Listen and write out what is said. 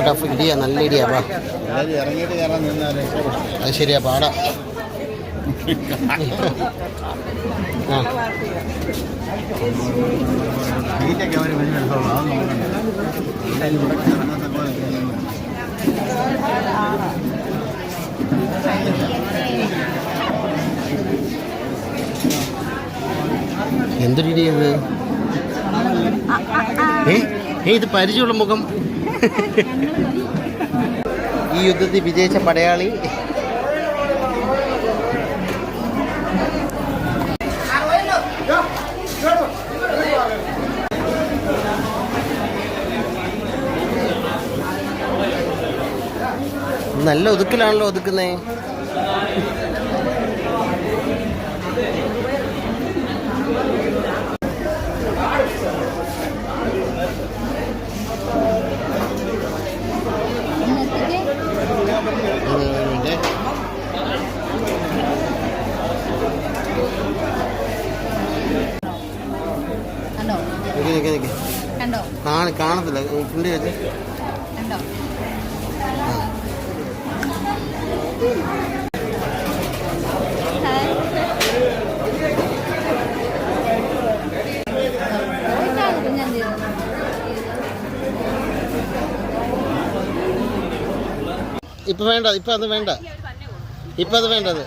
Tough ഇടിയാ, നല്ല ഇടിയാ. അത് ശരിയാ, പാടാ. എന്തൊരു ഇടിയത്! ഇത് പരിചയമുള്ള മുഖം. ഈ യുദ്ധത്തിൽ വിജയിച്ച പടയാളി. നല്ല ഒതുക്കിലാണല്ലോ ഒതുക്കുന്നേ. കാണത്തില്ല, കിണ്ടി വെച്ച് ഇപ്പൊ വേണ്ട, ഇപ്പൊ അത് വേണ്ട, ഇപ്പൊ അത് വേണ്ടത്.